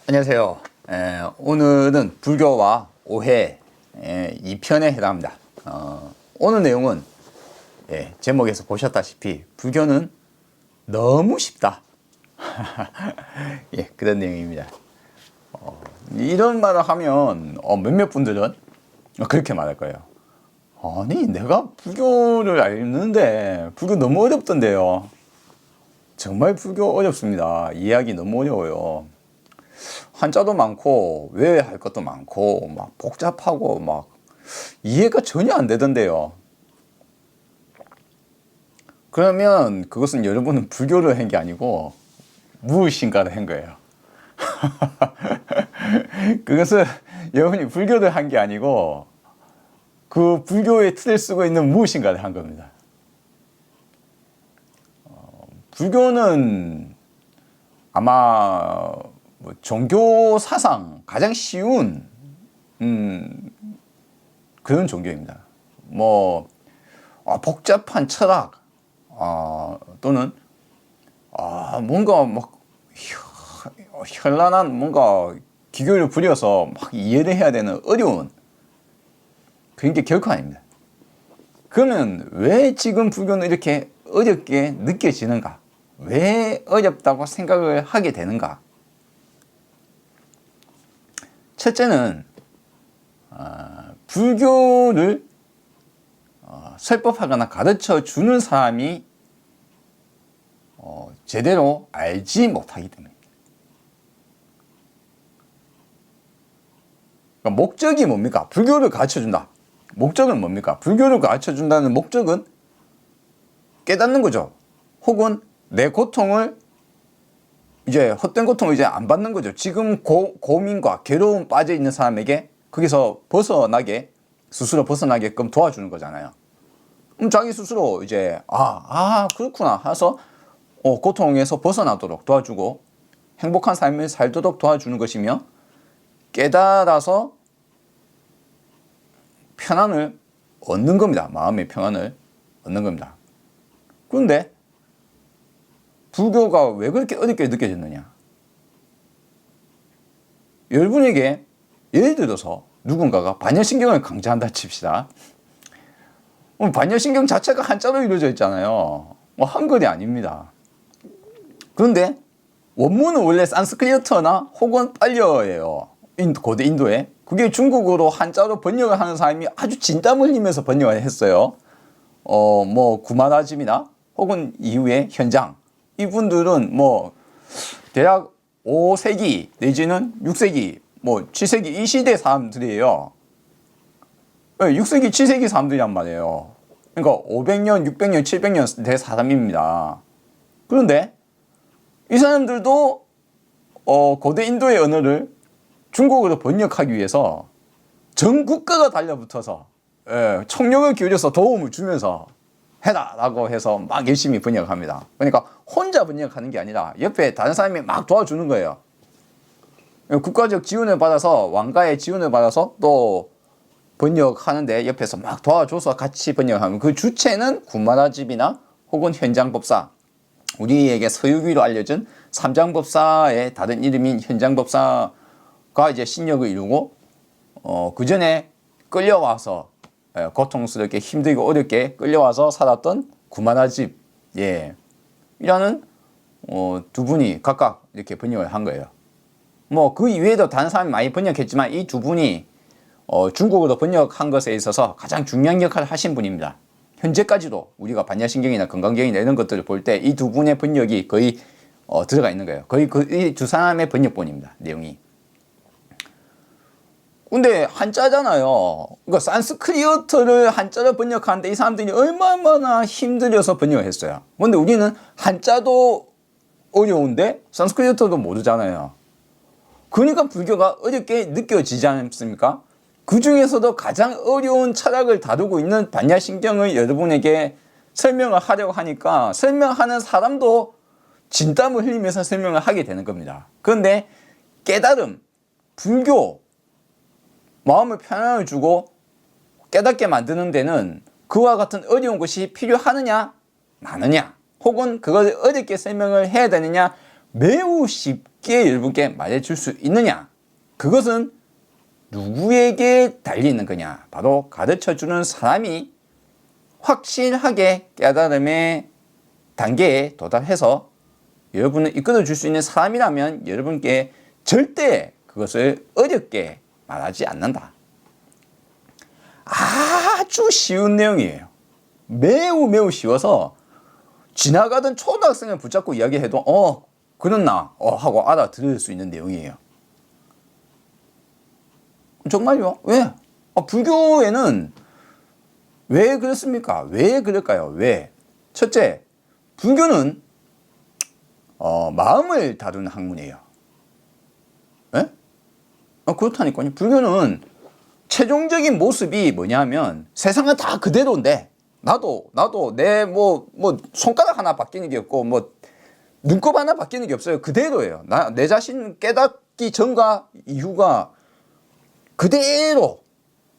안녕하세요. 오늘은 불교와 오해 2편에 해당합니다. 오늘 내용은 제목에서 보셨다시피 불교는 너무 쉽다. 그런 내용입니다. 이런 말을 하면 몇몇 분들은 그렇게 말할 거예요. 아니, 내가 불교를 알는데 불교 너무 어렵던데요. 정말 불교 어렵습니다. 이해하기 너무 어려워요. 한자도 많고 외워할 것도 많고 막 복잡하고 막 이해가 전혀 안 되던데요. 그러면 그것은 여러분은 불교를 한 게 아니고 무엇인가를 한 거예요. 그것은 여러분이 불교를 한 게 아니고 그 불교의 틀을 쓰고 있는 무엇인가를 한 겁니다. 불교는 아마 종교 사상 가장 쉬운 그런 종교입니다. 복잡한 철학 또는 뭔가 막 현란한 뭔가 기교를 부려서 막 이해를 해야 되는 어려운 그런 게 결코 아닙니다. 그러면 왜 지금 불교는 이렇게 어렵게 느껴지는가? 왜 어렵다고 생각을 하게 되는가? 첫째는 불교를 설법하거나 가르쳐 주는 사람이 제대로 알지 못하기 때문입니다. 그러니까 목적이 뭡니까? 불교를 가르쳐 준다. 목적은 뭡니까? 불교를 가르쳐 준다는 목적은 깨닫는 거죠. 혹은 내 고통을 이제 헛된 고통을 이제 안 받는 거죠. 지금 고민과 괴로움 빠져 있는 사람에게 거기서 벗어나게 스스로 벗어나게끔 도와주는 거잖아요. 자기 스스로 이제 그렇구나 해서 고통에서 벗어나도록 도와주고 행복한 삶을 살도록 도와주는 것이며 깨달아서 편안을 얻는 겁니다. 마음의 평안을 얻는 겁니다. 그런데 불교가 왜 그렇게 어렵게 느껴졌느냐? 여러분에게 예를 들어서 누군가가 반려신경을 강조한다 칩시다. 반려신경 자체가 한자로 이루어져 있잖아요. 한글이 아닙니다. 그런데 원문은 원래 산스크리트나 혹은 빨려예요. 고대 인도에. 그게 중국어로 한자로 번역을 하는 사람이 아주 진땀 흘리면서 번역을 했어요. 구마라집이나 혹은 이후에 현장. 이분들은 대략 5세기 내지는 6세기, 7세기 이 시대 사람들이에요. 6세기, 7세기 사람들이란 말이에요. 그러니까 500년, 600년, 700년 된 사람입니다. 그런데 이 사람들도 고대 인도의 언어를 중국어로 번역하기 위해서 전 국가가 달려붙어서 총력을 기울여서 도움을 주면서 해라 라고 해서 막 열심히 번역합니다. 그러니까 혼자 번역하는 게 아니라 옆에 다른 사람이 막 도와주는 거예요. 국가적 지원을 받아서 왕가의 지원을 받아서 또 번역하는데 옆에서 막 도와줘서 같이 번역하면 그 주체는 구마라집이나 혹은 현장법사, 우리에게 서유기로 알려진 삼장법사의 다른 이름인 현장법사가 이제 신력을 이루고 그 전에 끌려와서 고통스럽게 힘들고 어렵게 끌려와서 살았던 구마라집 이라는 두 분이 각각 이렇게 번역을 한 거예요. 그 이외에도 다른 사람이 많이 번역했지만 이 두 분이 중국어로 번역한 것에 있어서 가장 중요한 역할을 하신 분입니다. 현재까지도 우리가 반야신경이나 건강경이나 이런 것들을 볼 때 이 두 분의 번역이 거의 들어가 있는 거예요. 거의 이 두 사람의 번역본입니다. 내용이. 근데 한자잖아요. 그러니까 산스크리트를 한자로 번역하는데 이 사람들이 얼마나 힘들어서 번역을 했어요. 근데 우리는 한자도 어려운데 산스크리트도 모르잖아요. 그러니까 불교가 어렵게 느껴지지 않습니까? 그 중에서도 가장 어려운 철학을 다루고 있는 반야신경을 여러분에게 설명을 하려고 하니까 설명하는 사람도 진땀을 흘리면서 설명을 하게 되는 겁니다. 그런데 깨달음, 불교, 마음을 편안을 주고 깨닫게 만드는 데는 그와 같은 어려운 것이 필요하느냐 마느냐 혹은 그걸 어렵게 설명을 해야 되느냐 매우 쉽게 여러분께 말해줄 수 있느냐? 그것은 누구에게 달리는 거냐? 바로 가르쳐주는 사람이 확실하게 깨달음의 단계에 도달해서 여러분을 이끌어 줄 수 있는 사람이라면 여러분께 절대 그것을 어렵게 말하지 않는다. 아주 쉬운 내용이에요. 매우 쉬워서 지나가던 초등학생을 붙잡고 이야기해도 그렇나 하고 알아들을 수 있는 내용이에요. 정말요? 왜? 불교에는 왜 그렇습니까? 왜 그럴까요? 왜? 첫째, 불교는 마음을 다루는 학문이에요. 예? 그렇다니까요. 불교는 최종적인 모습이 뭐냐면 세상은 다 그대로인데 나도 내 손가락 하나 바뀌는 게 없고 눈곱 하나 바뀌는 게 없어요. 그대로예요. 내 자신 깨닫기 전과 이후가 그대로.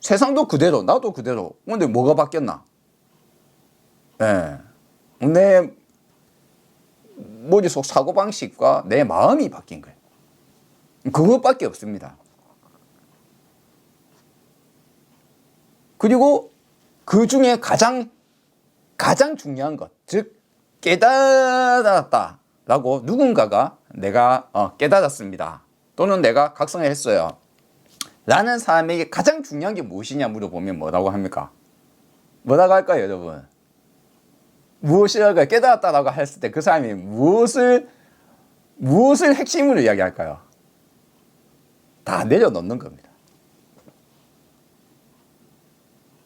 세상도 그대로, 나도 그대로. 근데 뭐가 바뀌었나? 내 머릿속 사고방식과 내 마음이 바뀐 거예요. 그것밖에 없습니다. 그리고 그 중에 가장 중요한 것, 즉 깨달았다라고 누군가가 내가 깨달았습니다. 또는 내가 각성을 했어요. 라는 사람에게 가장 중요한 게 무엇이냐 물어보면 뭐라고 합니까? 뭐라고 할까요, 여러분? 무엇이라고 깨달았다라고 했을 때 그 사람이 무엇을 핵심으로 이야기할까요? 다 내려놓는 겁니다.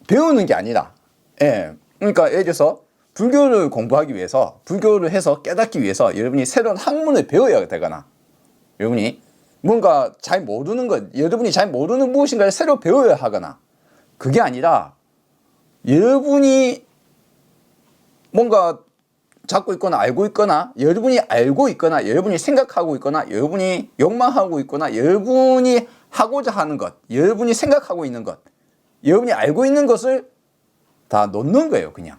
배우는 게 아니라, 그러니까 예를 들어서 불교를 공부하기 위해서, 불교를 해서 깨닫기 위해서 여러분이 새로운 학문을 배워야 되거나, 여러분이 뭔가 잘 모르는 것, 여러분이 잘 모르는 무엇인가를 새로 배워야 하거나, 그게 아니라 여러분이 뭔가 잡고 있거나 알고 있거나, 여러분이 알고 있거나, 여러분이 생각하고 있거나, 여러분이 욕망하고 있거나, 여러분이 하고자 하는 것, 여러분이 생각하고 있는 것, 여러분이 알고 있는 것을 다 놓는 거예요, 그냥.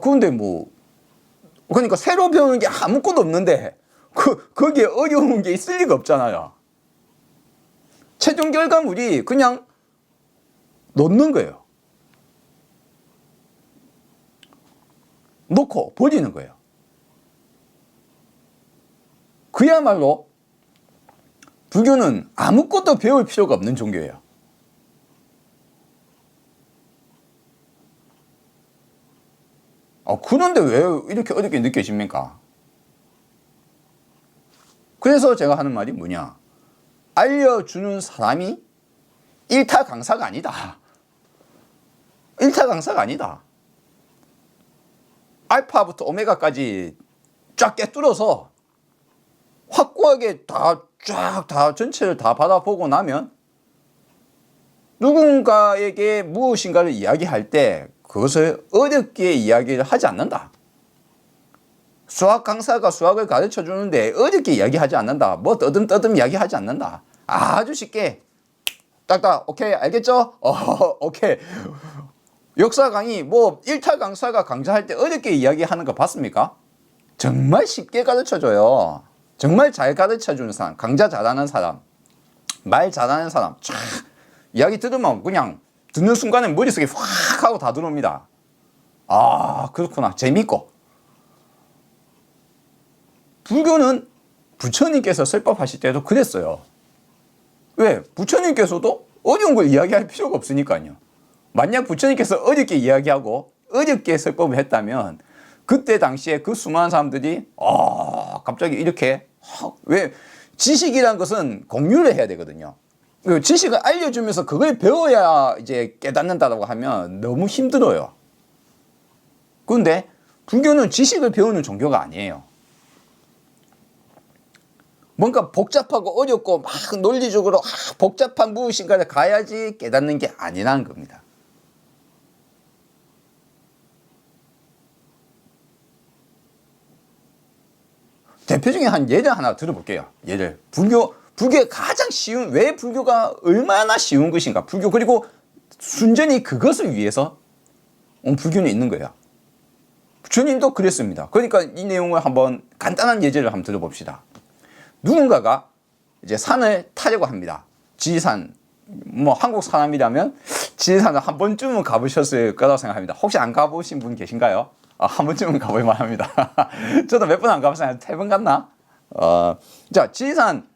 그런데 그러니까 새로 배우는 게 아무것도 없는데 거기에 어려운 게 있을 리가 없잖아요. 최종 결과물이 그냥 놓는 거예요. 놓고 버리는 거예요. 그야말로 불교는 아무것도 배울 필요가 없는 종교예요. 그런데 왜 이렇게 어렵게 느껴집니까? 그래서 제가 하는 말이 뭐냐? 알려주는 사람이 일타 강사가 아니다. 일타 강사가 아니다. 알파부터 오메가까지 쫙 꿰뚫어서 확고하게 다 전체를 다 받아보고 나면 누군가에게 무엇인가를 이야기할 때 그것을 어렵게 이야기를 하지 않는다. 수학 강사가 수학을 가르쳐 주는데 어렵게 이야기하지 않는다. 떠듬떠듬 이야기하지 않는다. 아주 쉽게 딱딱 오케이 알겠죠? 오케이. 역사 강의 일타 강사가 강좌할 때 어렵게 이야기하는 거 봤습니까? 정말 쉽게 가르쳐 줘요. 정말 잘 가르쳐 주는 사람, 강좌 잘하는 사람, 말 잘하는 사람, 이야기 들으면 그냥 듣는 순간에 머릿속에 확 하고 다 들어옵니다. 그렇구나. 재밌고. 불교는 부처님께서 설법하실 때도 그랬어요. 왜? 부처님께서도 어려운 걸 이야기할 필요가 없으니까요. 만약 부처님께서 어렵게 이야기하고 어렵게 설법을 했다면 그때 당시에 그 수많은 사람들이 갑자기 이렇게 왜? 지식이란 것은 공유를 해야 되거든요. 지식을 알려주면서 그걸 배워야 이제 깨닫는다고 하면 너무 힘들어요. 그런데 불교는 지식을 배우는 종교가 아니에요. 뭔가 복잡하고 어렵고 막 논리적으로 복잡한 무엇인가를 가야지 깨닫는 게 아니라는 겁니다. 대표적인 한 예를 하나 들어볼게요. 예를. 불교의 가장 쉬운, 왜 불교가 얼마나 쉬운 것인가. 불교, 그리고 순전히 그것을 위해서 불교는 있는 거예요. 주님도 그랬습니다. 그러니까 이 내용을 한번 간단한 예제를 한번 들어봅시다. 누군가가 이제 산을 타려고 합니다. 지리산, 뭐 한국 사람이라면 지리산을 한 번쯤은 가보셨을 거라고 생각합니다. 혹시 안 가보신 분 계신가요? 한 번쯤은 가볼 만합니다. 저도 몇 번 안 가봤어요. 한 3번 갔나? 자, 지리산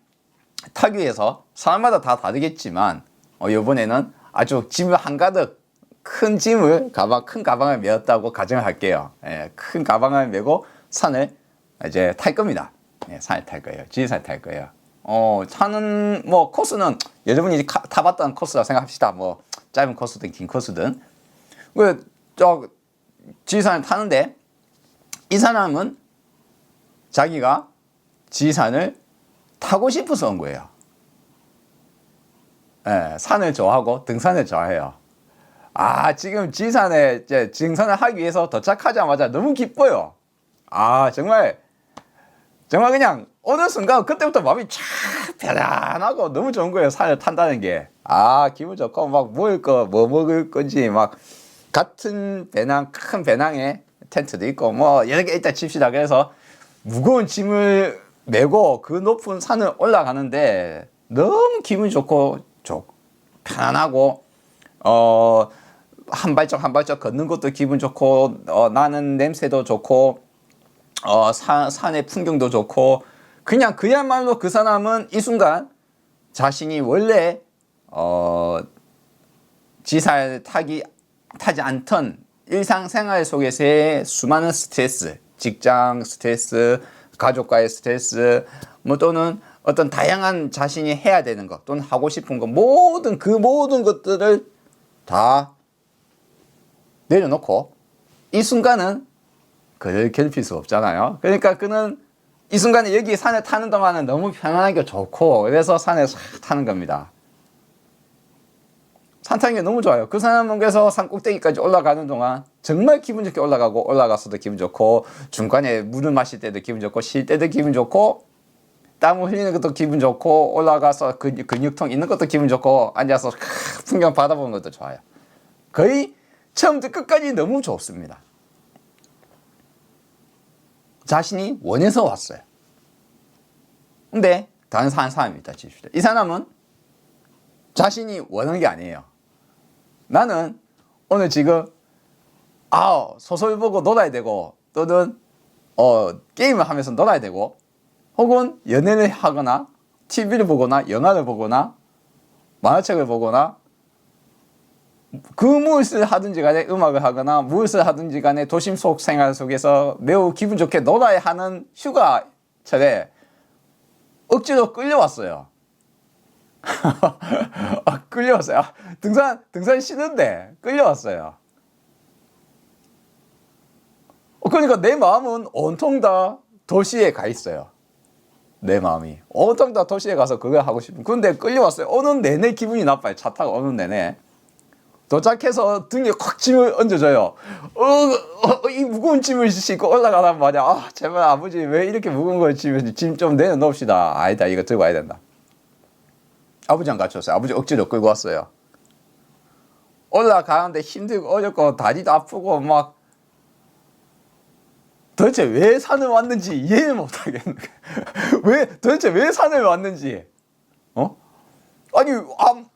타기 위해서 사람마다 다 다르겠지만 이번에는 아주 짐을 한가득 큰 짐을 큰 가방을 메었다고 가정을 할게요. 예, 큰 가방을 메고 산을 이제 탈 겁니다. 예, 산을 탈 거예요. 지리산을 탈 거예요. 타는 뭐 코스는 여러분이 타봤던 코스라 생각합시다. 뭐 짧은 코스든 긴 코스든 지리산을 타는데 이 사람은 자기가 지리산을 타고 싶어서 온 거예요. 예, 산을 좋아하고 등산을 좋아해요. 지금 지리산에 이제 등산을 하기 위해서 도착하자마자 너무 기뻐요. 정말 그냥 어느 순간 그때부터 마음이 쫙 편안하고 너무 좋은 거예요. 산을 탄다는 게. 기분 좋고 막 뭐 먹을 건지 막 같은 배낭, 큰 배낭에 텐트도 있고 뭐 여러 개 있다 칩시다. 그래서 무거운 짐을 메고 그 높은 산을 올라가는데 너무 기분이 좋고 편안하고 한 발짝 한 발짝 걷는 것도 기분 좋고 나는 냄새도 좋고 산의 풍경도 좋고 그냥 그야말로 그 사람은 이 순간 자신이 원래 지리산을 타지 않던 일상생활 속에서의 수많은 스트레스, 직장 스트레스, 가족과의 스트레스, 뭐 또는 어떤 다양한 자신이 해야 되는 것 또는 하고 싶은 것 모든 것들을 다 내려놓고 이 순간은 그를 괴롭힐 수 없잖아요. 그러니까 그는 이 순간에 여기 산에 타는 동안은 너무 편안하게 좋고 그래서 산에 싹 타는 겁니다. 산 타는 게 너무 좋아요. 그 사람은 그래서 산 꼭대기까지 올라가는 동안 정말 기분 좋게 올라가서도 기분 좋고 중간에 물을 마실 때도 기분 좋고 쉴 때도 기분 좋고 땀을 흘리는 것도 기분 좋고 올라가서 근육통 있는 것도 기분 좋고 앉아서 풍경 바라보는 것도 좋아요. 거의 처음부터 끝까지 너무 좋습니다. 자신이 원해서 왔어요. 근데 다른 사람이 있다 칩시다. 이 사람은 자신이 원하는 게 아니에요. 나는 오늘 지금 소설 보고 놀아야 되고 또는 게임을 하면서 놀아야 되고 혹은 연애를 하거나 TV를 보거나 영화를 보거나 만화책을 보거나 무엇을 하든지 간에 음악을 하거나 무엇을 하든지 간에 도심 속 생활 속에서 매우 기분 좋게 놀아야 하는 휴가철에 억지로 끌려왔어요. 끌려왔어요. 등산 쉬는데 끌려왔어요. 그러니까 내 마음은 온통 다 도시에 가 있어요. 내 마음이 온통 다 도시에 가서 그걸 하고 싶은. 근데 끌려왔어요. 오는 내내 기분이 나빠요. 차 타고 오는 내내. 도착해서 등에 콱 짐을 얹어줘요. 이 무거운 짐을 싣고 올라가란 말이야. 제발 아버지 왜 이렇게 무거운 걸 짐 좀 내려놓읍시다. 아니다, 이거 들고 와야 된다. 아버지랑 같이 왔어요. 아버지 억지로 끌고 왔어요. 올라가는데 힘들고 어렵고 다리도 아프고 막 도대체 왜 산을 왔는지 이해를 못하겠는 거야. 도대체 왜 산을 왔는지. 아니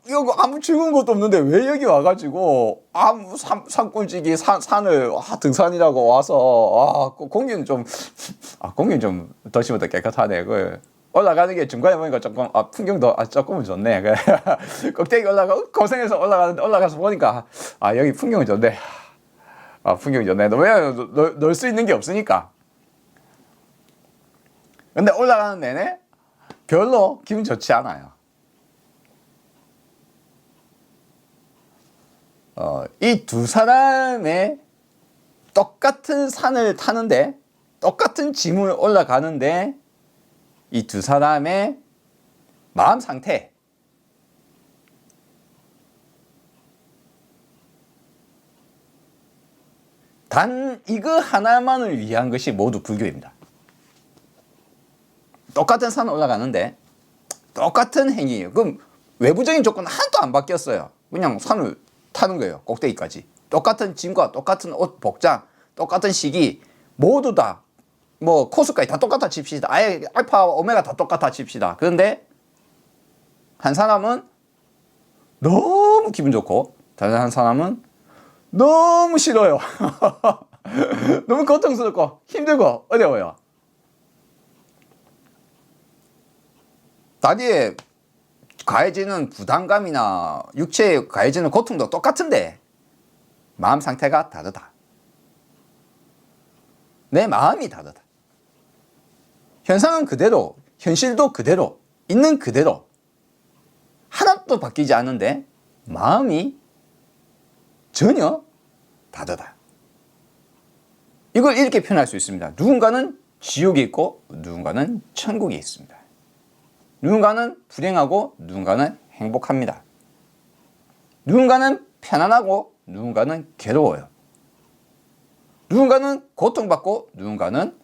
여기 아무 즐거운 것도 없는데 왜 여기 와가지고 아무 산골짜기 산을 등산이라고 와서 공기는 좀 도시보다 깨끗하네. 올라가는 게 중간에 보니까 조금 풍경도 조금은 좋네. 꼭대기 고생해서 올라가서 보니까 여기 풍경은 좋네. 풍경이 좋네. 왜냐면 놀 수 있는 게 없으니까. 근데 올라가는 내내 별로 기분 좋지 않아요. 이 두 사람의 똑같은 산을 타는데 똑같은 짐을 올라가는데 이 두 사람의 마음 상태 단 이거 하나만을 위한 것이 모두 불교입니다. 똑같은 산을 올라가는데 똑같은 행위예요. 그럼 외부적인 조건 하나도 안 바뀌었어요. 그냥 산을 타는 거예요. 꼭대기까지. 똑같은 짐과 똑같은 옷, 복장, 똑같은 시기, 모두 다 뭐 코스까지 다 똑같아 칩시다. 아예 알파 오메가 다 똑같아 칩시다. 그런데 한 사람은 너무 기분 좋고 다른 한 사람은 너무 싫어요. 너무 고통스럽고 힘들고 어려워요. 다리에 가해지는 부담감이나 육체에 가해지는 고통도 똑같은데 마음 상태가 다르다. 내 마음이 다르다. 현상은 그대로, 현실도 그대로, 있는 그대로 하나도 바뀌지 않는데 마음이 전혀 다르다. 이걸 이렇게 표현할 수 있습니다. 누군가는 지옥이 있고 누군가는 천국이 있습니다. 누군가는 불행하고 누군가는 행복합니다. 누군가는 편안하고 누군가는 괴로워요. 누군가는 고통받고 누군가는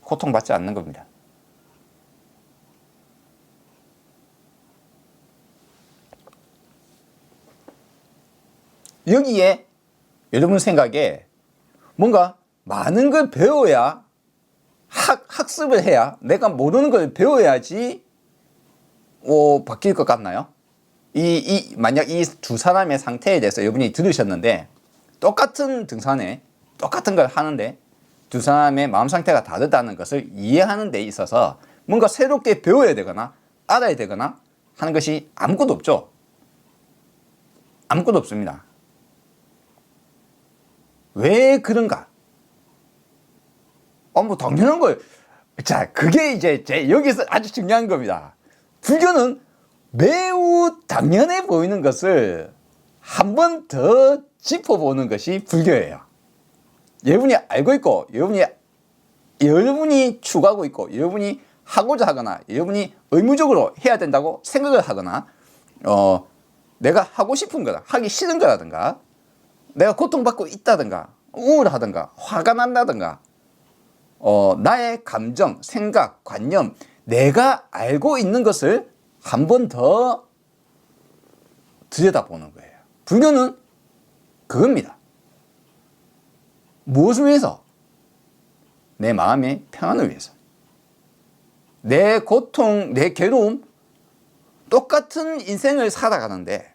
고통받지 않는 겁니다. 여기에 여러분 생각에 뭔가 많은 걸 배워야 학습을 해야 내가 모르는 걸 배워야지 바뀔 것 같나요? 만약 이 두 사람의 상태에 대해서 여러분이 들으셨는데 똑같은 등산에 똑같은 걸 하는데 두 사람의 마음 상태가 다르다는 것을 이해하는 데 있어서 뭔가 새롭게 배워야 되거나 알아야 되거나 하는 것이 아무것도 없죠. 아무것도 없습니다. 왜 그런가? 뭐 당연한 걸. 자, 그게 이제 여기서 아주 중요한 겁니다. 불교는 매우 당연해 보이는 것을 한 번 더 짚어보는 것이 불교예요. 여러분이 알고 있고, 여러분이 추구하고 있고, 여러분이 하고자 하거나, 여러분이 의무적으로 해야 된다고 생각을 하거나, 내가 하고 싶은 거다, 하기 싫은 거라든가, 내가 고통받고 있다든가, 우울하든가, 화가 난다든가, 나의 감정, 생각, 관념, 내가 알고 있는 것을 한 번 더 들여다보는 거예요. 불교는 그겁니다. 무엇을 위해서? 내 마음의 평안을 위해서. 내 고통, 내 괴로움, 똑같은 인생을 살아가는데,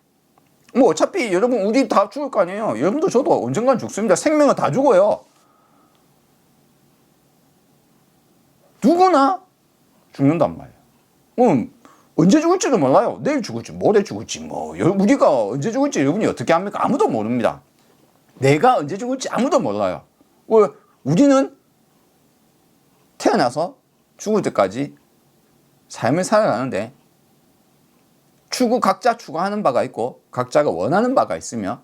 뭐 어차피 여러분 우리 다 죽을 거 아니에요. 여러분도 저도 언젠간 죽습니다. 생명은 다 죽어요. 누구나 죽는단 말이에요. 언제 죽을지도 몰라요. 내일 죽을지 모레 죽을지 우리가 언제 죽을지 여러분이 어떻게 합니까? 아무도 모릅니다. 내가 언제 죽을지 아무도 몰라요. 우리는 태어나서 죽을 때까지 삶을 살아가는데 각자 추구하는 바가 있고 각자가 원하는 바가 있으며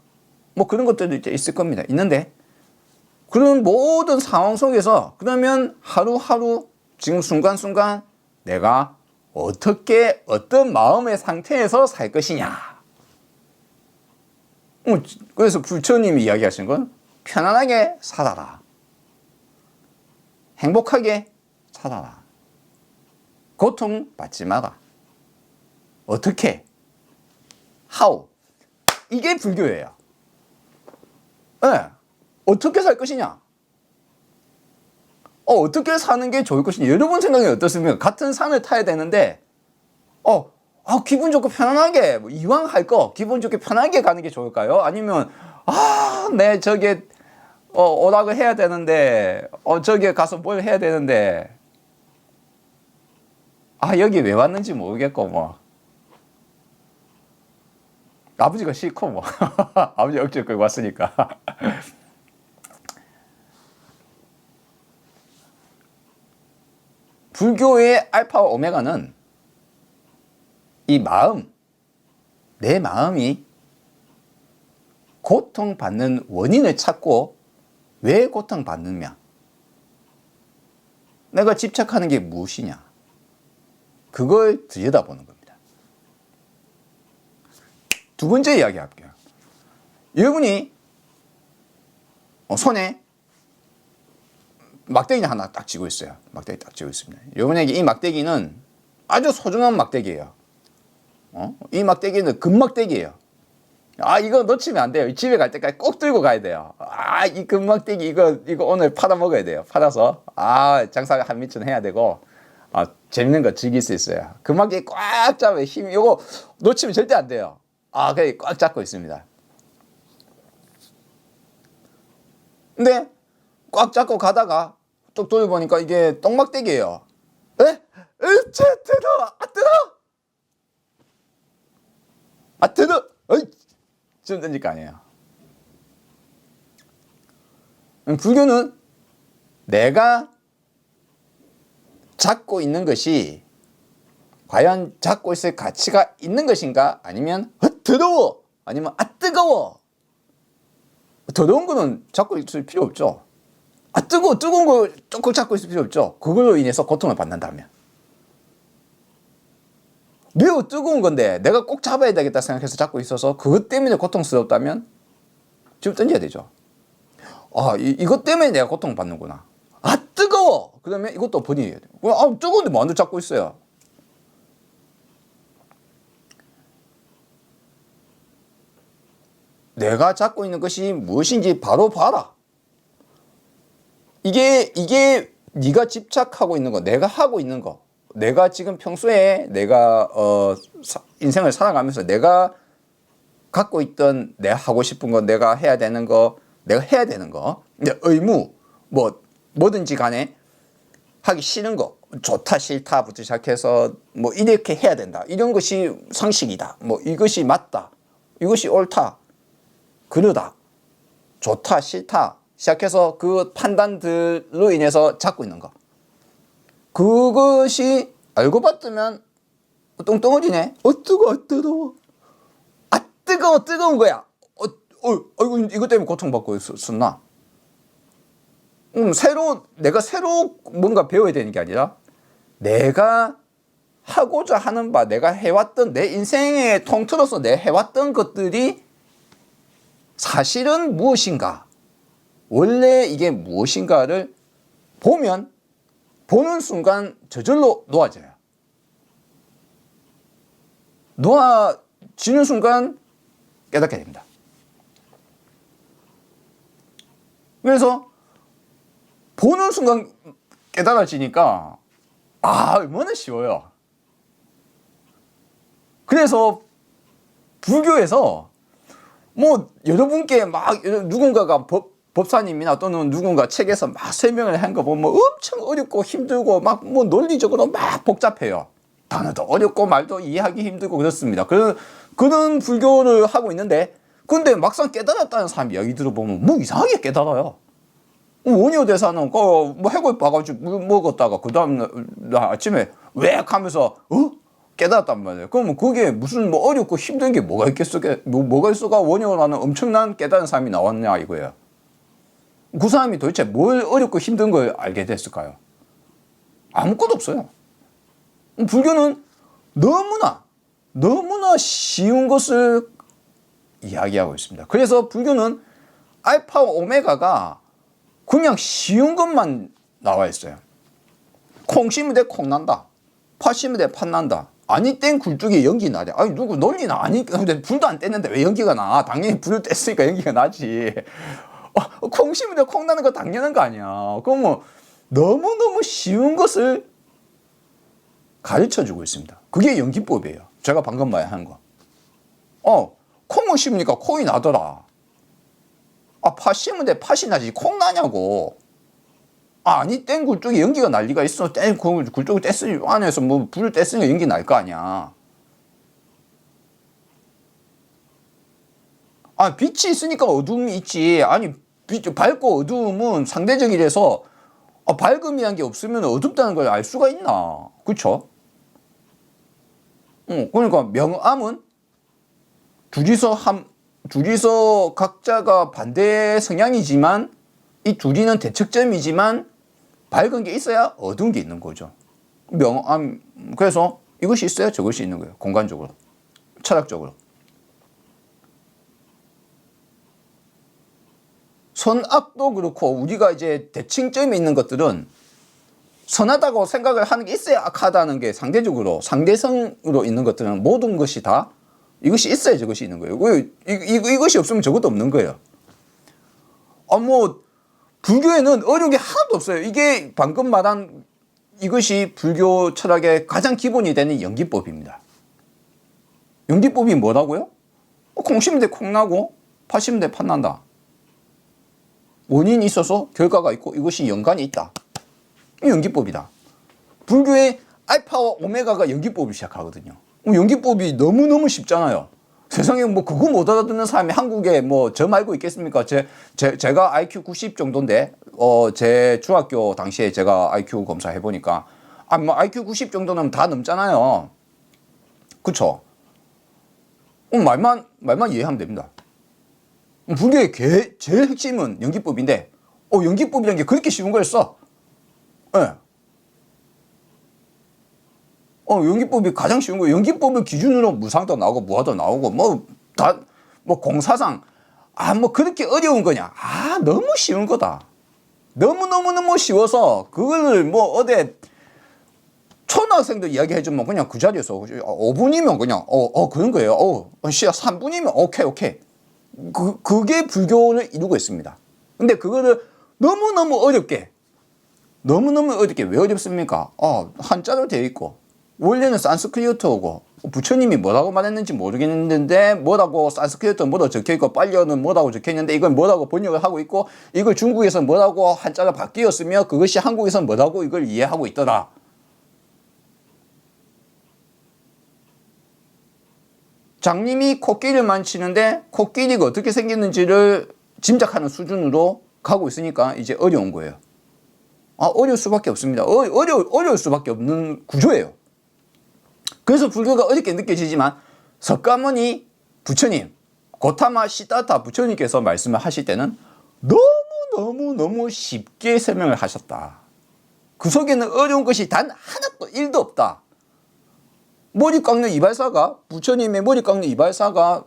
뭐 그런 것들도 이제 있을 겁니다. 있는데 그런 모든 상황 속에서 그러면 하루하루 지금 순간순간 내가 어떻게 어떤 마음의 상태에서 살 것이냐. 그래서 부처님이 이야기하신 건 편안하게 살아라. 행복하게 살아라. 고통받지 마라. 어떻게? How? 이게 불교예요. 네. 어떻게 살 것이냐? 어떻게 사는 게 좋을 것이냐? 여러분 생각이 어떻습니까? 같은 산을 타야 되는데, 기분 좋고 편안하게, 이왕 할 거, 기분 좋게 편하게 가는 게 좋을까요? 아니면, 저게, 오락을 해야 되는데, 저기에 가서 뭘 해야 되는데, 여기 왜 왔는지 모르겠고, 아버지가 싫고, 아버지 억지로 끌고 왔으니까. 불교의 알파와 오메가는 이 마음, 내 마음이 고통받는 원인을 찾고 왜 고통받느냐? 내가 집착하는 게 무엇이냐? 그걸 들여다보는 겁니다. 두 번째 이야기 할게요. 여러분이 손에 막대기를 하나 딱 쥐고 있어요. 막대기 딱 쥐고 있습니다. 여러분에게 이 막대기는 아주 소중한 막대기예요. 이 막대기는 금막대기예요. 이거 놓치면 안 돼요. 집에 갈 때까지 꼭 들고 가야 돼요. 이 금막대기 이거 오늘 팔아 먹어야 돼요. 팔아서 장사 한 미천 해야 되고 재밌는 거 즐길 수 있어요. 금막대기 꽉 잡으면 이거 놓치면 절대 안 돼요. 그게 꽉 잡고 있습니다. 근데 꽉 잡고 가다가 뚝 돌려보니까 이게 똥막대기예요. 에? 뜯어! 좀 던질 거 아니에요. 불교는 내가 잡고 있는 것이 과연 잡고 있을 가치가 있는 것인가? 아니면 더러워! 아니면 뜨거워! 더러운 거는 잡고 있을 필요 없죠. 뜨거운 거 조금 잡고 있을 필요 없죠. 그걸로 인해서 고통을 받는다면. 매우 뜨거운 건데 내가 꼭 잡아야 되겠다 생각해서 잡고 있어서 그것 때문에 고통스럽다면 좀 던져야 되죠. 이것 때문에 내가 고통받는구나. 뜨거워! 그러면 이것도 버려야 돼요. 뜨거운데 뭐 안 잡고 있어요. 내가 잡고 있는 것이 무엇인지 바로 봐라. 이게 네가 집착하고 있는 거, 내가 하고 있는 거, 내가 지금 평소에 내가 인생을 살아가면서 내가 갖고 있던 내가 하고 싶은 거, 내가 해야 되는 거, 의무 뭐든지 간에 하기 싫은 거, 좋다 싫다부터 시작해서 이렇게 해야 된다, 이런 것이 상식이다, 이것이 맞다, 이것이 옳다, 그러다, 좋다 싫다 시작해서 그 판단들로 인해서 잡고 있는 거, 그것이 알고 봤더면 똥덩어리네. 뜨거워. 뜨거운 거야. 이것 때문에 고통받고 있었나? 내가 새로 뭔가 배워야 되는 게 아니라 내가 하고자 하는 바, 내가 해왔던 내 인생의 통틀어서 내 해왔던 것들이 사실은 무엇인가, 원래 이게 무엇인가를 보는 순간 저절로 놓아져요. 놓아지는 순간 깨닫게 됩니다. 그래서 보는 순간 깨달아지니까 얼마나 쉬워요. 그래서 불교에서 여러분께 누군가가 법사님이나 또는 누군가 책에서 설명을 한 거 보면 엄청 어렵고 힘들고 논리적으로 복잡해요. 단어도 어렵고 말도 이해하기 힘들고 그렇습니다. 그런 불교를 하고 있는데, 근데 막상 깨달았다는 사람 이야기 들어보면 이상하게 깨달아요. 원효 대사는 해골 봐가지고 물 먹었다가 그 다음 아침에 웩 하면서 깨달았단 말이에요. 그러면 그게 무슨 어렵고 힘든 게 뭐가 있어가 원효라는 엄청난 깨달은 사람이 나왔냐 이거예요. 그 사람이 도대체 뭘 어렵고 힘든 걸 알게 됐을까요? 아무것도 없어요. 불교는 너무나 쉬운 것을 이야기하고 있습니다. 그래서 불교는 알파와 오메가가 그냥 쉬운 것만 나와 있어요. 콩 심을 때 콩 난다. 팥 심을 때 팥 난다. 아니 땐 굴뚝에 연기 나대. 누구 논리나 근데 불도 안 뗐는데 왜 연기가 나? 당연히 불을 뗐으니까 연기가 나지. 콩 심을 때 콩 나는 거 당연한 거 아니야. 그럼 너무너무 쉬운 것을 가르쳐주고 있습니다. 그게 연기법이에요. 제가 방금 말한 거. 콩을 심으니까 콩이 나더라. 팥 심으면 팥이 나지 콩 나냐고. 아니 땡 굴뚝에 연기가 날 리가 있어. 굴뚝을 뗐으니 안에서 불을 뗐으니까 연기 날 거 아니야. 빛이 있으니까 어둠이 있지. 밝고 어두움은 상대적이라서 밝음이란 게 없으면 어둡다는 걸 알 수가 있나. 그쵸? 그러니까 명암은 둘이서 각자가 반대 성향이지만 이 둘이는 대척점이지만 밝은 게 있어야 어두운 게 있는 거죠. 그래서 이것이 있어야 저것이 있는 거예요. 공간적으로, 철학적으로. 선악도 그렇고 우리가 이제 대칭점에 있는 것들은 선하다고 생각을 하는 게 있어야 악하다는 게 상대적으로 상대성으로 있는 것들은 모든 것이 다 이것이 있어야 저것이 있는 거예요. 이것이 없으면 저것도 없는 거예요. 뭐 불교에는 어려운 게 하나도 없어요. 이게 방금 말한 이것이 불교 철학의 가장 기본이 되는 연기법입니다. 연기법이 뭐라고요? 콩 심으면 돼 콩 나고 팥 심으면 돼 팥 난다. 원인이 있어서 결과가 있고 이것이 연관이 있다. 이 연기법이다. 불교의 알파와 오메가가 연기법을 시작하거든요. 연기법이 너무너무 쉽잖아요. 세상에 뭐 그거 못 알아듣는 사람이 한국에 뭐 저 말고 있겠습니까? 제가 IQ 90 정도인데 제 중학교 당시에 제가 IQ 검사 해보니까 뭐 IQ 90 정도는 다 넘잖아요. 그쵸? 말만 이해하면 됩니다. 불교의 제일 핵심은 연기법인데 연기법이라는 게 그렇게 쉬운 거였어. 예. 연기법이 가장 쉬운 거예요. 연기법을 기준으로 무상도 나오고 무화도 나오고 뭐 공사상 뭐 그렇게 어려운 거냐? 너무 쉬운 거다. 너무 쉬워서 그걸 뭐 어디 초등학생도 이야기해주면 그냥 그 자리에서 5분이면 그냥 그런 거예요. 3분이면 오케이. 그게 불교를 이루고 있습니다. 근데 그거를 너무너무 어렵게 왜 어렵습니까? 한자로 되어 있고 원래는 산스크리트어고 부처님이 뭐라고 말했는지 모르겠는데 뭐라고 산스크리트어 뭐라고 적혀있고 빨리어는 뭐라고 적혀있는데 이걸 뭐라고 번역을 하고 있고 이걸 중국에서 뭐라고 한자로 바뀌었으며 그것이 한국에서 뭐라고 이걸 이해하고 있더라. 장님이 코끼리를 만지는데 코끼리가 어떻게 생겼는지를 짐작하는 수준으로 가고 있으니까 이제 어려운 거예요. 어려울 수밖에 없습니다. 어려울 수밖에 없는 구조예요. 그래서 불교가 어렵게 느껴지지만 석가모니 부처님, 고타마 시다타 부처님께서 말씀을 하실 때는 너무 쉽게 설명을 하셨다. 그 속에는 어려운 것이 단 하나도 1도 없다. 머리 깎는 이발사가 부처님의 머리 깎는 이발사가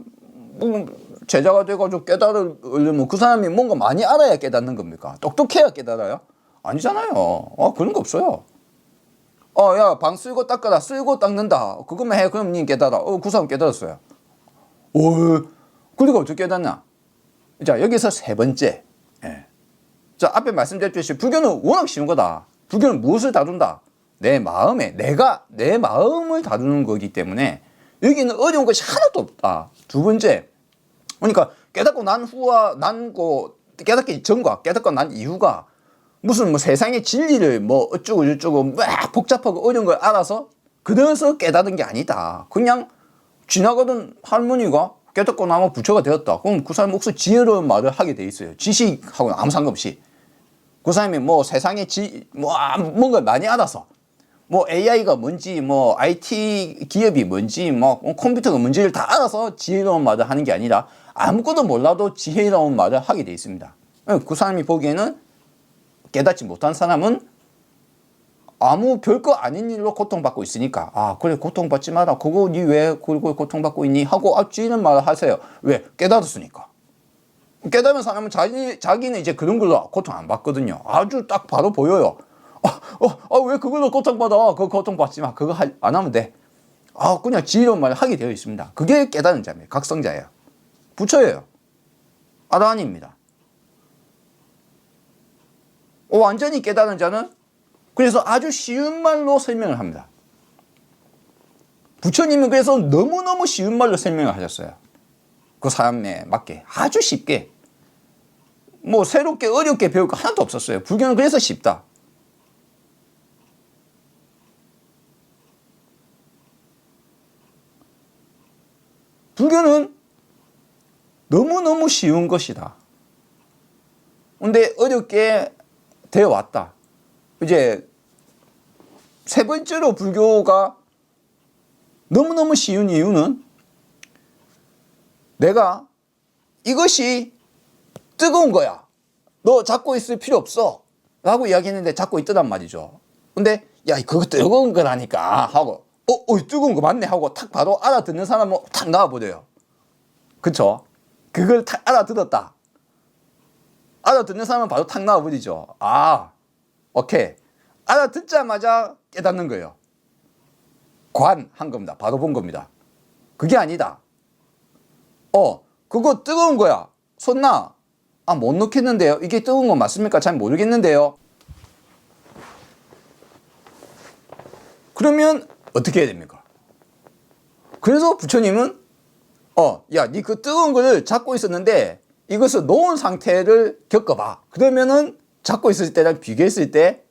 제자가 돼가지고 깨달으려면 그 사람이 뭔가 많이 알아야 깨닫는 겁니까? 똑똑해야 깨달아요? 아니잖아요. 그런 거 없어요. 야, 방 쓸고 닦아라. 쓸고 닦는다. 그것만 해. 그럼 니 깨달아. 그 사람 깨달았어요. 그리고 어떻게 깨닫나? 자, 여기서 세 번째. 자, 앞에 말씀드렸듯이 불교는 워낙 쉬운 거다. 불교는 무엇을 다룬다? 내 마음을 다루는 거기 때문에 여기는 어려운 것이 하나도 없다. 두 번째. 그러니까 깨닫고 난 후와 깨닫기 전과 깨닫고 난 이후가 무슨 뭐 세상의 진리를 뭐 어쩌고 막 복잡하고 어려운 걸 알아서 그래서 깨닫는 게 아니다. 그냥 지나가던 할머니가 깨닫고 나면 부처가 되었다. 그럼 그 사람 혹시 지혜로운 말을 하게 돼 있어요. 지식하고는 아무 상관없이. 그 사람이 뭐 세상의 뭔가 많이 알아서 뭐 AI가 뭔지 뭐 IT 기업이 뭔지 뭐 컴퓨터가 뭔지를 다 알아서 지혜로운 말을 하는 게 아니라 아무것도 몰라도 지혜로운 말을 하게 돼 있습니다. 그 사람이 보기에는 깨닫지 못한 사람은 아무 별거 아닌 일로 고통받고 있으니까 그래 고통받지 마라. 그거 니 왜 그걸 고통받고 있니? 하고 지혜는 말을 하세요. 왜? 깨달았으니까. 깨달은 사람은 자기는 이제 그런 걸로 고통 안 받거든요. 아주 딱 바로 보여요. 왜 그걸로 고통받아? 그거 고통받지 마. 그거 안 하면 돼. 그냥 지혜로운 말을 하게 되어 있습니다. 그게 깨달은 자입니다. 각성자예요. 부처예요. 아라한입니다. 완전히 깨달은 자는 그래서 아주 쉬운 말로 설명을 합니다. 부처님은 그래서 너무너무 쉬운 말로 설명을 하셨어요. 그 사람에 맞게 아주 쉽게 뭐 새롭게 어렵게 배울 거 하나도 없었어요. 불교는 그래서 쉽다. 불교는 너무너무 쉬운 것이다. 근데 어렵게 되어 왔다. 이제 세 번째로 불교가 너무너무 쉬운 이유는 내가 이것이 뜨거운 거야. 너 잡고 있을 필요 없어. 라고 이야기했는데 잡고 있더란 말이죠. 근데 야, 그거 뜨거운 거라니까 하고 뜨거운 거 맞네 하고 탁 바로 알아듣는 사람은 탁 나와버려요. 그쵸? 그걸 탁 알아들었다. 알아듣는 사람은 바로 탁 나와버리죠. 오케이. 알아듣자마자 깨닫는 거예요. 관한 겁니다. 바로 본 겁니다. 그게 아니다. 그거 뜨거운 거야. 솟나? 못 넣겠는데요. 이게 뜨거운 거 맞습니까? 잘 모르겠는데요. 그러면 어떻게 해야 됩니까? 그래서 부처님은 야, 니 그 뜨거운 거를 잡고 있었는데 이것을 놓은 상태를 겪어봐. 그러면은 잡고 있을 때랑 비교했을 때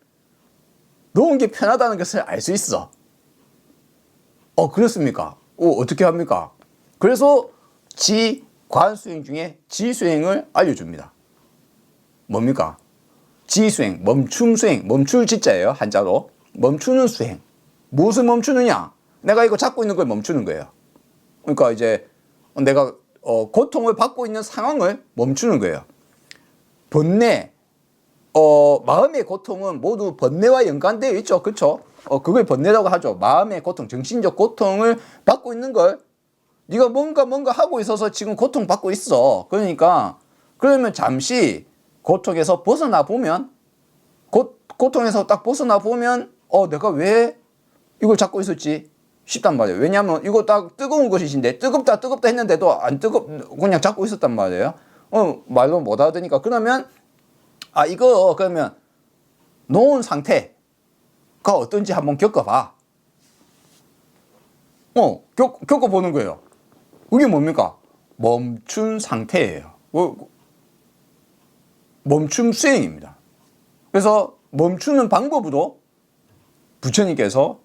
놓은 게 편하다는 것을 알 수 있어. 그렇습니까? 어떻게 합니까? 그래서 관수행 중에 지수행을 알려줍니다. 뭡니까? 지수행, 멈춤수행, 멈출 지자예요, 한자로. 멈추는 수행. 무엇을 멈추느냐? 내가 이거 잡고 있는 걸 멈추는 거예요. 그러니까 이제 내가 고통을 받고 있는 상황을 멈추는 거예요. 번뇌, 마음의 고통은 모두 번뇌와 연관되어 있죠. 그렇죠? 그걸 번뇌라고 하죠. 마음의 고통, 정신적 고통을 받고 있는 걸 네가 뭔가 하고 있어서 지금 고통받고 있어. 그러니까 그러면 잠시 고통에서 벗어나 보면 고통에서 딱 벗어나 보면 내가 왜 이걸 잡고 있었지 싶단 말이에요. 왜냐하면 이거 딱 뜨거운 것이신데 뜨겁다 했는데도 안 그냥 잡고 있었단 말이에요. 말로 못 알아듣니까. 그러면 이거 그러면 놓은 상태가 어떤지 한번 겪어봐. 겪어보는 거예요. 그게 뭡니까? 멈춘 상태예요. 멈춤 수행입니다. 그래서 멈추는 방법으로 부처님께서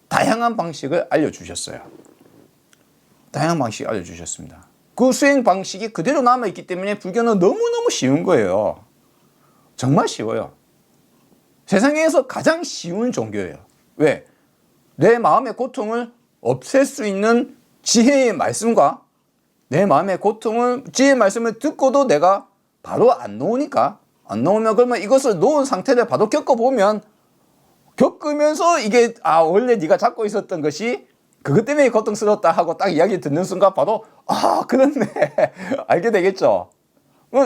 다양한 방식을 알려주셨어요. 다양한 방식을 알려주셨습니다. 그 수행 방식이 그대로 남아있기 때문에 불교는 너무너무 쉬운 거예요. 정말 쉬워요. 세상에서 가장 쉬운 종교예요. 왜? 내 마음의 고통을 없앨 수 있는 지혜의 말씀과 내 마음의 고통을, 지혜의 말씀을 듣고도 내가 바로 안 놓으니까, 안 놓으면 그러면 이것을 놓은 상태를 바로 겪어보면, 겪으면서 이게 원래 네가 잡고 있었던 것이 그것 때문에 고통스럽다 하고 딱 이야기 듣는 순간 바로 그렇네 알게 되겠죠.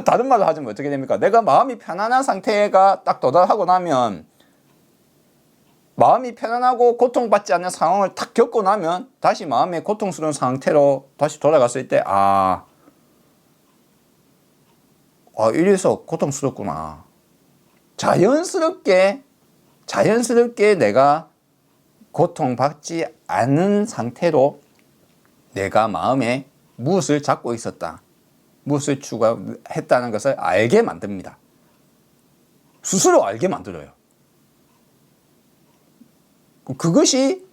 다른 말로 하자면 어떻게 됩니까? 내가 마음이 편안한 상태가 딱 도달하고 나면, 마음이 편안하고 고통받지 않는 상황을 탁 겪고 나면 다시 마음의 고통스러운 상태로 다시 돌아갔을 때 이래서 고통스럽구나. 자연스럽게 내가 고통받지 않은 상태로 내가 마음에 무엇을 잡고 있었다, 무엇을 추구했다는 것을 알게 만듭니다. 스스로 알게 만들어요. 그것이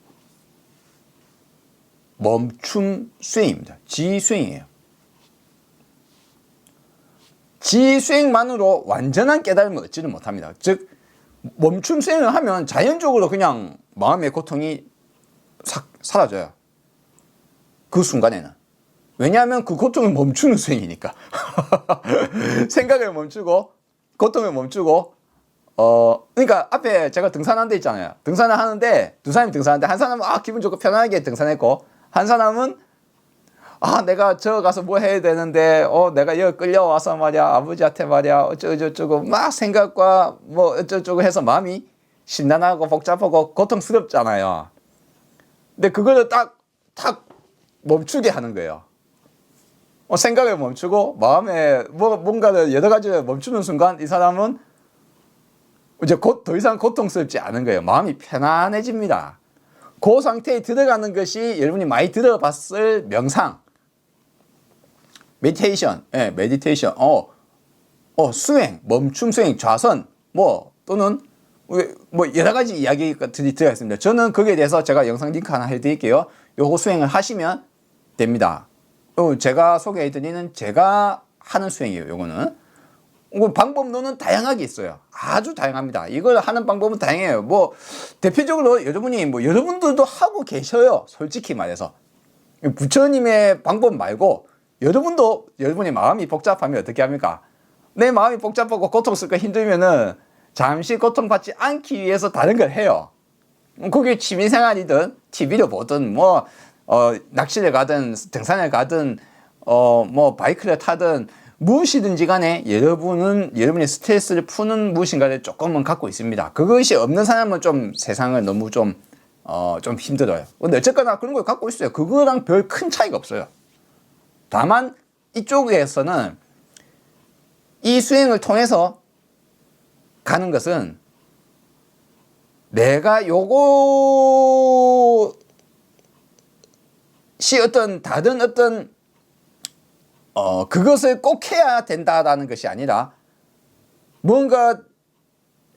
멈춤 수행입니다. 지수행이에요. 지수행만으로 완전한 깨달음을 얻지는 못합니다. 즉 멈춤 수행을 하면 자연적으로 그냥 마음의 고통이 싹 사라져요. 그 순간에는. 왜냐하면 그 고통을 멈추는 수행이니까. 생각을 멈추고 고통을 멈추고 그러니까 앞에 제가 등산한 데 있잖아요. 등산을 하는데 두 사람이 등산하는데 한 사람은 기분 좋고 편안하게 등산했고, 한 사람은 내가 저 가서 뭐 해야 되는데 내가 여기 끌려와서 말이야 아버지한테 말이야 어쩌고저쩌고 막 생각과 뭐 어쩌고저쩌고 해서 마음이 심란하고 복잡하고 고통스럽잖아요. 근데 그거를 딱 멈추게 하는 거예요. 생각을 멈추고 마음에 뭔가를 여러 가지를 멈추는 순간 이 사람은 이제 더 이상 고통스럽지 않은 거예요. 마음이 편안해집니다. 그 상태에 들어가는 것이 여러분이 많이 들어봤을 명상, 메디테이션, 수행, 멈춤 수행, 좌선, 또는 여러 가지 이야기들이 들어가 있습니다. 저는 거기에 대해서 제가 영상 링크 하나 해드릴게요. 요거 수행을 하시면 됩니다. 제가 소개해드리는 제가 하는 수행이에요. 요거는. 방법론은 다양하게 있어요. 아주 다양합니다. 이걸 하는 방법은 다양해요. 대표적으로 여러분이 여러분들도 하고 계셔요. 솔직히 말해서. 부처님의 방법 말고 여러분이 마음이 복잡하면 어떻게 합니까? 내 마음이 복잡하고 고통스럽고 힘들면은 잠시 고통받지 않기 위해서 다른 걸 해요. 그게 취미생활이든 TV를 보든 낚시를 가든 등산을 가든 바이크를 타든 무엇이든지 간에 여러분의 스트레스를 푸는 무엇인가를 조금은 갖고 있습니다. 그것이 없는 사람은 좀 세상을 너무 좀 힘들어요. 근데 어쨌거나 그런 걸 갖고 있어요. 그거랑 별 큰 차이가 없어요. 다만 이쪽에서는 이 수행을 통해서 가는 것은 내가 요것이 어떤 다른 어떤 그것을 꼭 해야 된다라는 것이 아니라 뭔가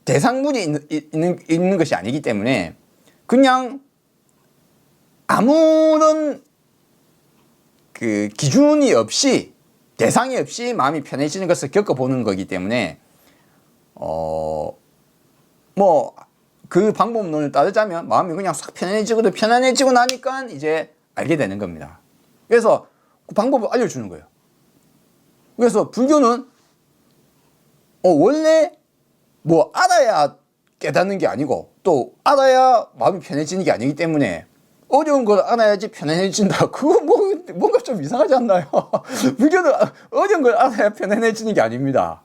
대상물이 있는 것이 아니기 때문에 그냥 아무런 그 기준이 없이 대상이 없이 마음이 편해지는 것을 겪어보는 거기 때문에 뭐 그 방법론을 따르자면 마음이 그냥 싹 편안해지고 나니까 이제 알게 되는 겁니다. 그래서 그 방법을 알려주는 거예요. 그래서 불교는 원래 뭐 알아야 깨닫는 게 아니고 또 알아야 마음이 편해지는 게 아니기 때문에 어려운 걸 알아야지 편안해진다. 그거 뭔가 좀 이상하지 않나요? 불교는 어려운 걸 알아야 편안해지는 게 아닙니다.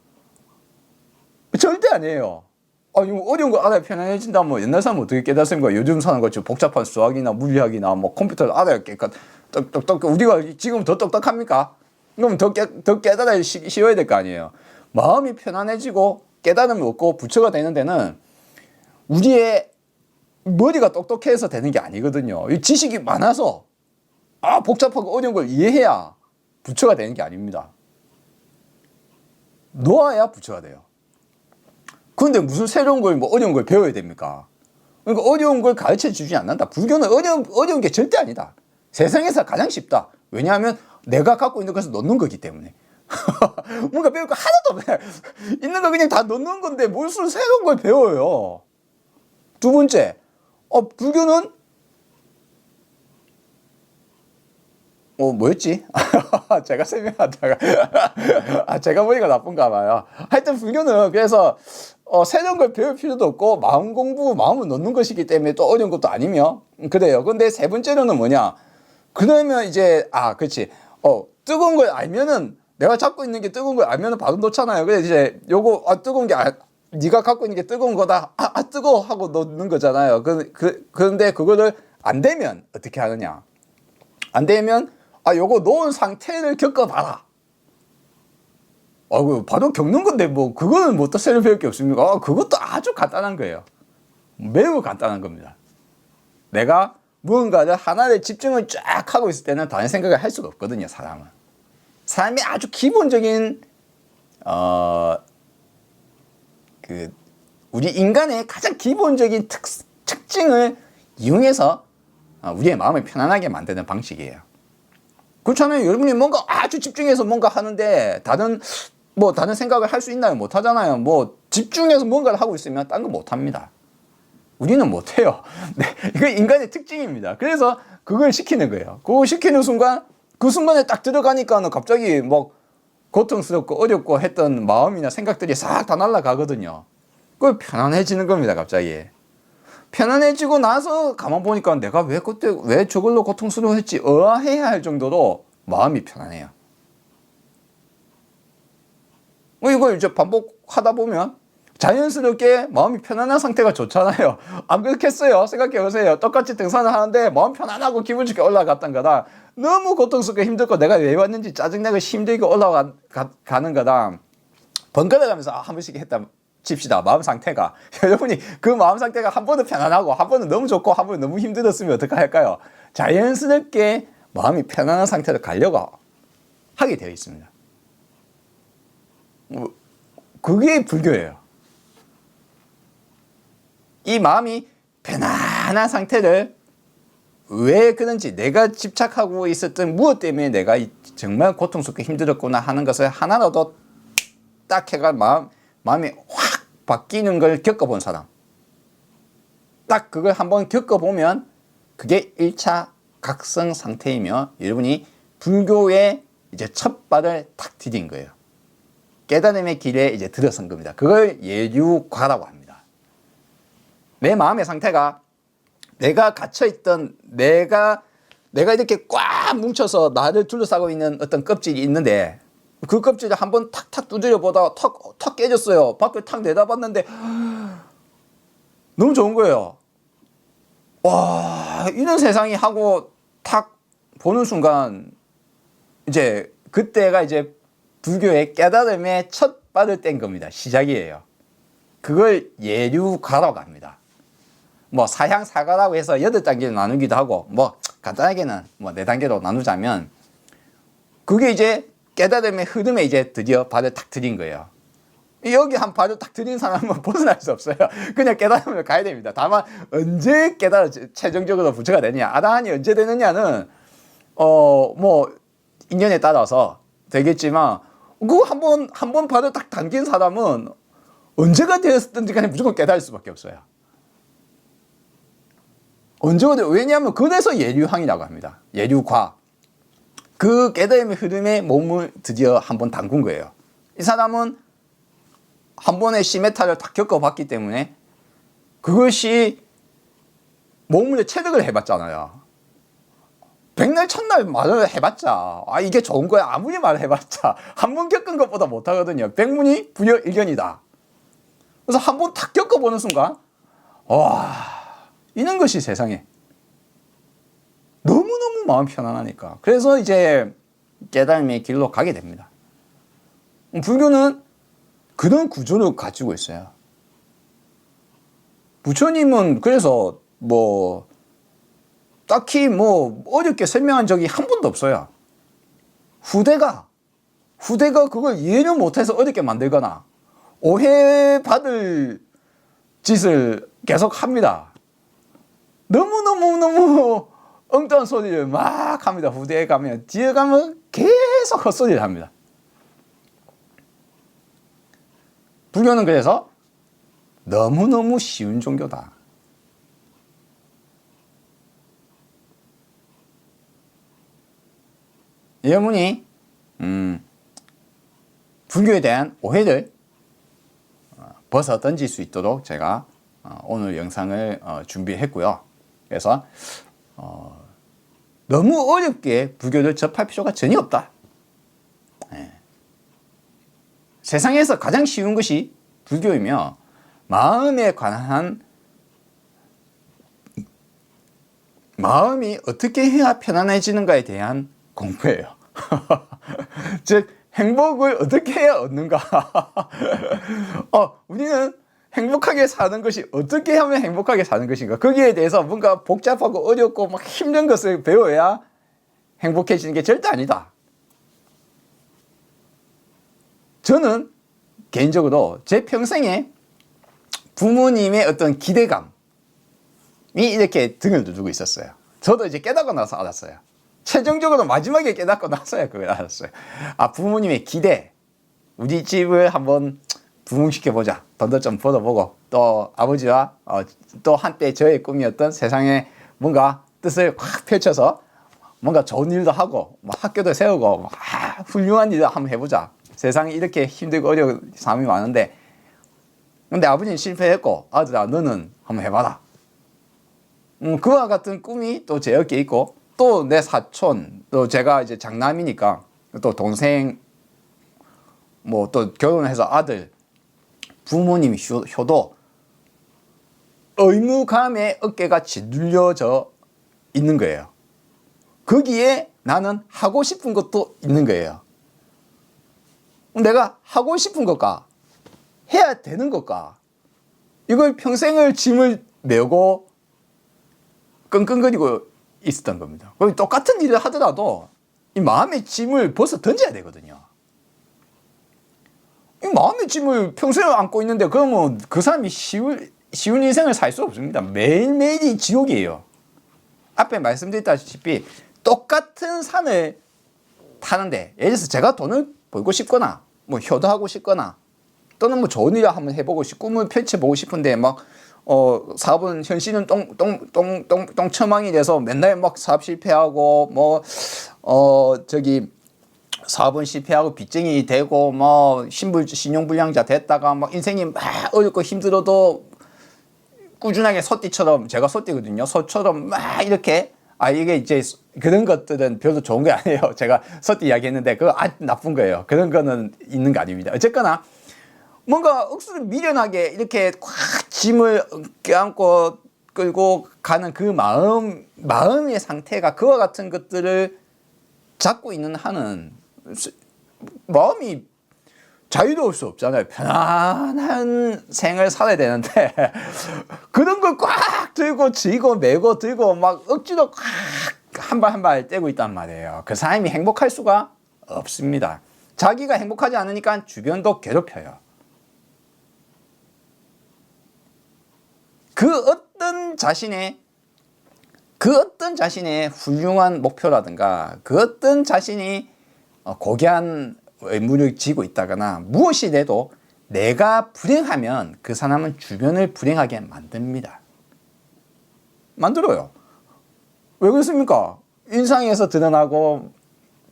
절대 아니에요. 어려운 걸 알아야 편안해진다. 뭐 옛날 사람은 어떻게 깨닫습니까? 요즘 사는 것처럼 복잡한 수학이나 물리학이나 뭐 컴퓨터를 알아야 똑똑 우리가 지금 더 똑똑합니까? 그럼 더 깨달아야 쉬워야 될 거 아니에요. 마음이 편안해지고 깨달음을 얻고 부처가 되는 데는 우리의 머리가 똑똑해서 되는 게 아니거든요. 이 지식이 많아서 복잡하고 어려운 걸 이해해야 부처가 되는 게 아닙니다. 놓아야 부처가 돼요. 그런데 무슨 새로운 걸 뭐 어려운 걸 배워야 됩니까? 그러니까 어려운 걸 가르쳐 주지 않는다. 불교는 어려운 게 절대 아니다. 세상에서 가장 쉽다. 왜냐하면 내가 갖고 있는 것을 놓는 거기 때문에. 뭔가 배울 거 하나도 없네. 있는 거 그냥 다 놓는 건데 무슨 새로운 걸 배워요. 두 번째, 불교는 뭐였지? 제가 설명하다가 제가 보니까 나쁜가 봐요. 하여튼 불교는 그래서 새로운 걸 배울 필요도 없고 마음 공부, 마음을 놓는 것이기 때문에 또 어려운 것도 아니며 그래요. 근데 세 번째로는 뭐냐? 그러면 이제 그렇지. 뜨거운 걸 알면은 내가 잡고 있는 게 뜨거운 걸 알면은 바로 놓잖아요. 그래서 이제 요거 뜨거운 게 네가 갖고 있는 게 뜨거운 거다. 뜨거워 하고 놓는 거잖아요. 그런데 그거를 안 되면 어떻게 하느냐? 안 되면 요거 놓은 상태를 겪어봐라. 바로 겪는 건데 뭐 그거는 뭐 또 새로 배울 게 없습니까? 그것도 아주 간단한 거예요. 매우 간단한 겁니다. 내가 무언가를 하나에 집중을 쫙 하고 있을 때는 다른 생각을 할 수가 없거든요. 사람이 아주 기본적인 우리 인간의 가장 기본적인 특징을 이용해서 우리의 마음을 편안하게 만드는 방식이에요. 그렇잖아요. 여러분이 뭔가 아주 집중해서 뭔가 하는데 다른 생각을 할 수 있나요? 못 하잖아요. 뭐 집중해서 뭔가를 하고 있으면 딴 거 못 합니다. 우리는 못 해요. 네, 이거 인간의 특징입니다. 그래서 그걸 시키는 거예요. 그거 시키는 순간 그 순간에 딱 들어가니까는 갑자기 뭐 고통스럽고 어렵고 했던 마음이나 생각들이 싹 다 날아가거든요. 그걸 편안해지는 겁니다. 갑자기. 편안해지고 나서 가만 보니까 내가 왜 저걸로 고통스러워했지? 의아해야 할 정도로 마음이 편안해요. 이걸 이제 반복하다 보면 자연스럽게 마음이 편안한 상태가 좋잖아요. 안 그렇겠어요? 생각해 보세요. 똑같이 등산을 하는데 마음 편안하고 기분 좋게 올라갔던 거다. 너무 고통스럽게 힘들고 내가 왜 왔는지 짜증나고 힘들게 올라가는 거다. 번갈아 가면서 한 번씩 했다 칩시다. 마음 상태가. 여러분이 그 마음 상태가 한 번은 편안하고 한 번은 너무 좋고 한 번은 너무 힘들었으면 어떻게 할까요? 자연스럽게 마음이 편안한 상태로 가려고 하게 되어 있습니다. 그게 불교예요. 이 마음이 편안한 상태를 왜 그런지 내가 집착하고 있었던 무엇 때문에 내가 정말 고통스럽게 힘들었구나 하는 것을 하나라도 딱 해가 마음이 확 바뀌는 걸 겪어본 사람. 딱 그걸 한번 겪어보면 그게 1차 각성 상태이며 여러분이 불교의 이제 첫 발을 탁 디딘 거예요. 깨달음의 길에 이제 들어선 겁니다. 그걸 예류과라고 합니다. 내 마음의 상태가 내가 gat혀있던 내가 이렇게 꽉 뭉쳐서 나를 둘러싸고 있는 어떤 껍질이 있는데 그 껍질을 한번 탁탁 두드려 보다가 탁 깨졌어요. 밖을 탁 내다봤는데 너무 좋은 거예요. 와, 이런 세상이 하고 탁 보는 순간 이제 그때가 이제 불교의 깨달음의 첫 발을 뗀 겁니다. 시작이에요. 그걸 예류가라고 합니다. 뭐 사향사가라고 해서 8단계로 나누기도 하고 뭐 간단하게는 뭐 4단계로 나누자면 그게 이제 깨달음의 흐름에 이제 드디어 발을 탁 들인 거예요. 여기 한 발을 딱 들인 사람은 벗어날 수 없어요. 그냥 깨달음을 가야 됩니다. 다만 언제 깨달아 최종적으로 부처가 되느냐, 아라한이 언제 되느냐는 뭐 인연에 따라서 되겠지만 그 한 번 발을 딱 당긴 사람은 언제가 되었든지 간에 무조건 깨달을 수밖에 없어요. 언제가 돼? 왜냐하면 그래서 예류항이라고 합니다. 예류과. 그 깨달음의 흐름에 몸을 드디어 한 번 담근 거예요. 이 사람은 한 번의 시메타를 딱 겪어봤기 때문에 그것이 몸을 체득을 해봤잖아요. 백날 첫날 말을 해봤자 이게 좋은 거야 아무리 말을 해봤자 한 번 겪은 것보다 못하거든요. 백문이 불여일견이다. 그래서 한 번 딱 겪어보는 순간 와 이런 것이 세상에 너무너무 마음 편안하니까 그래서 이제 깨달음의 길로 가게 됩니다. 불교는 그런 구조를 가지고 있어요. 부처님은 그래서 뭐 딱히 뭐 어렵게 설명한 적이 한 번도 없어요. 후대가 그걸 이해를 못해서 어렵게 만들거나 오해받을 짓을 계속 합니다. 너무 엉뚱한 소리를 막 합니다. 후대에 가면 뒤에 가면 계속 헛소리를 합니다. 불교는 그래서 너무너무 쉬운 종교다. 여러분이 불교에 대한 오해를 벗어 던질 수 있도록 제가 오늘 영상을 준비했고요. 그래서 너무 어렵게 불교를 접할 필요가 전혀 없다. 세상에서 가장 쉬운 것이 불교이며 마음에 관한 마음이 어떻게 해야 편안해지는가에 대한 공부예요. 즉 행복을 어떻게 해야 얻는가. 우리는 행복하게 사는 것이 어떻게 하면 행복하게 사는 것인가. 거기에 대해서 뭔가 복잡하고 어렵고 막 힘든 것을 배워야 행복해지는 게 절대 아니다. 저는 개인적으로 제 평생에 부모님의 어떤 기대감이 이렇게 등을 두르고 있었어요. 저도 이제 깨닫고 나서 알았어요. 최종적으로 마지막에 깨닫고 나서야 그걸 알았어요. 부모님의 기대. 우리 집을 한번 부흥시켜보자. 돈도 좀 벌어보고 또 아버지와 또 한때 저의 꿈이었던 세상에 뭔가 뜻을 확 펼쳐서 뭔가 좋은 일도 하고 뭐 학교도 세우고 훌륭한 일을 한번 해보자. 세상에 이렇게 힘들고 어려운 사람이 많은데 근데 아버지는 실패했고 아들아 너는 한번 해봐라. 그와 같은 꿈이 또 제 어깨에 있고 또 내 사촌 또 제가 이제 장남이니까 또 동생 뭐 또 결혼해서 아들 부모님 효도 의무감에 어깨가 짓눌려져 있는 거예요. 거기에 나는 하고 싶은 것도 있는 거예요. 내가 하고 싶은 것과 해야 되는 것과 이걸 평생을 짐을 메고 끙끙거리고 있었던 겁니다. 똑같은 일을 하더라도 이 마음의 짐을 벗어 던져야 되거든요. 이 마음의 짐을 평생을 안고 있는데 그러면 그 사람이 쉬운 인생을 살 수 없습니다. 매일매일이 지옥이에요. 앞에 말씀드렸다시피 똑같은 산을 타는데 예를 들어서 제가 돈을 벌고 싶거나 뭐 효도하고 싶거나 또는 뭐 좋은 일을 한번 해보고 싶고 꿈을 펼쳐보고 싶은데 막 사업은 현실은 똥처망이 돼서 맨날 막 사업 실패하고 뭐 사업은 실패하고 빚쟁이 되고 뭐 신용불량자 됐다가 막 인생이 막 어렵고 힘들어도 꾸준하게 소띠처럼 제가 소띠거든요. 소처럼 막 이렇게 이게 이제 그런 것들은 별로 좋은 게 아니에요. 제가 소띠 이야기했는데 그거 아주 나쁜 거예요. 그런 거는 있는 거 아닙니다. 어쨌거나 뭔가 억수로 미련하게 이렇게 꽉 짐을 껴안고 끌고 가는 그 마음의 상태가 그와 같은 것들을 잡고 있는 한은 마음이 자유로울 수 없잖아요. 편안한 생을 살아야 되는데 그런 걸 꽉 들고 쥐고 메고 들고 막 억지로 한 발 한 발 떼고 있단 말이에요. 그 사람이 행복할 수가 없습니다. 자기가 행복하지 않으니까 주변도 괴롭혀요. 그 어떤 자신의 훌륭한 목표라든가 그 어떤 자신이 고귀한 의무를 지고 있다거나 무엇이 돼도 내가 불행하면 그 사람은 주변을 불행하게 만듭니다. 만들어요. 왜 그렇습니까? 인상에서 드러나고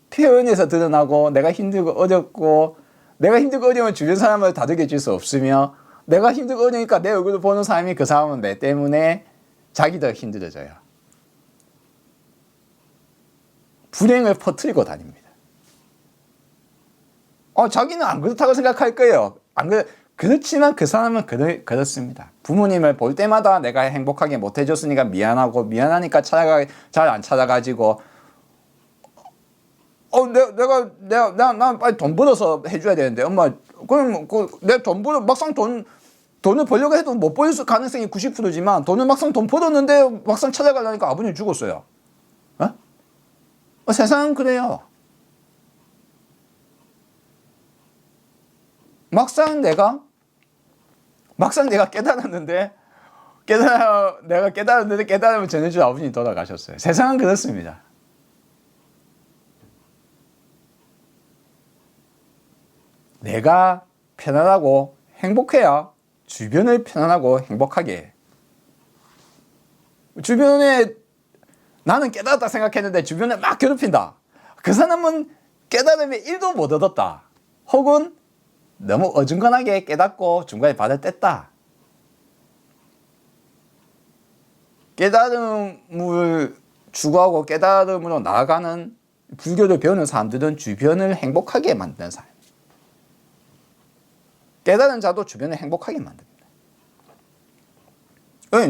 표현에서 드러나고 내가 힘들고 어렵고 내가 힘들고 어려우면 주변 사람을 다독여 줄 수 없으며 내가 힘들고 어려우니까 내 얼굴을 보는 사람이 그 사람은 내 때문에 자기도 힘들어져요. 불행을 퍼뜨리고 다닙니다. 자기는 안 그렇다고 생각할 거예요. 그렇지만 그 사람은 그렇습니다. 부모님을 볼 때마다 내가 행복하게 못 해줬으니까 미안하고 미안하니까 잘 안 찾아가지고 난 빨리 돈 벌어서 해줘야 되는데 엄마 그럼 내 돈 벌어 막상 돈을 벌려고 해도 못 벌 가능성이 90%지만 돈을 막상 돈 벌었는데 막상 찾아가려니까 아버님 죽었어요. 세상은 그래요. 막상 내가 깨달았는데 깨달으면 전해줄 아버님이 돌아가셨어요. 세상은 그렇습니다. 내가 편안하고 행복해야 주변을 편안하고 행복하게 해. 주변에 나는 깨달았다 생각했는데 주변에 막 괴롭힌다. 그 사람은 깨달음에 1도 못 얻었다. 혹은 너무 어중간하게 깨닫고 중간에 발을 뗐다. 깨달음을 추구하고 깨달음으로 나아가는 불교를 배우는 사람들은 주변을 행복하게 만드는 사람. 깨달은 자도 주변을 행복하게 만듭니다.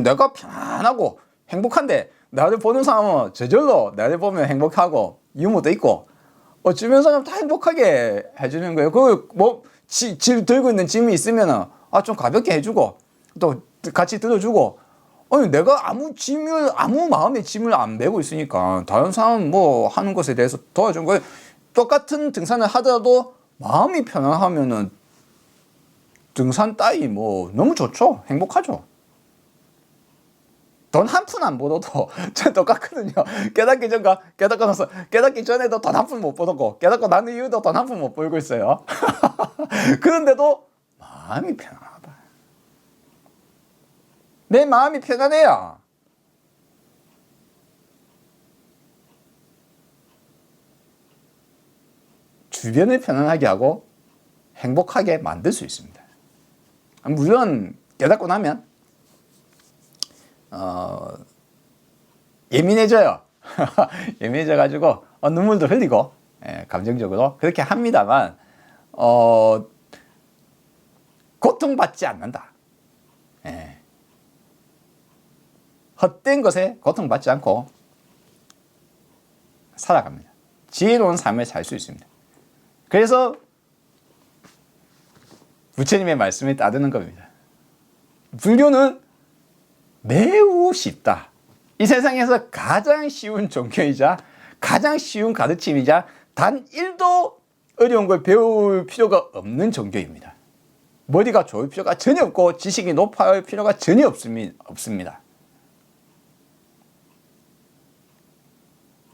내가 편안하고 행복한데 나를 보는 사람은 저절로 나를 보면 행복하고 유머도 있고 주변 사람 다 행복하게 해주는 거예요. 짐 들고 있는 짐이 있으면은 좀 가볍게 해주고 또 같이 들어주고 내가 아무 마음의 짐을 안 메고 있으니까 다른 사람 뭐 하는 것에 대해서 도와준 거예요. 똑같은 등산을 하더라도 마음이 편안하면은 등산 따위 뭐 너무 좋죠. 행복하죠. 돈 한 푼 안 벌어도 전 똑같거든요. 깨닫기 전에도 돈 한 푼 못 벌었고 깨닫고 난 이후에도 돈 한 푼 못 벌고 있어요. 그런데도 마음이 편안하다. 내 마음이 편안해야 주변을 편안하게 하고 행복하게 만들 수 있습니다. 물론 깨닫고 나면 예민해져요. 예민해져가지고 눈물도 흘리고 감정적으로 그렇게 합니다만 고통받지 않는다. 헛된 것에 고통받지 않고 살아갑니다. 지혜로운 삶을 살 수 있습니다. 그래서 부처님의 말씀을 따르는 겁니다. 불교는 매우 쉽다. 이 세상에서 가장 쉬운 종교이자 가장 쉬운 가르침이자 단 1도 어려운 걸 배울 필요가 없는 종교입니다. 머리가 좋을 필요가 전혀 없고 지식이 높아야 필요가 전혀 없습니다.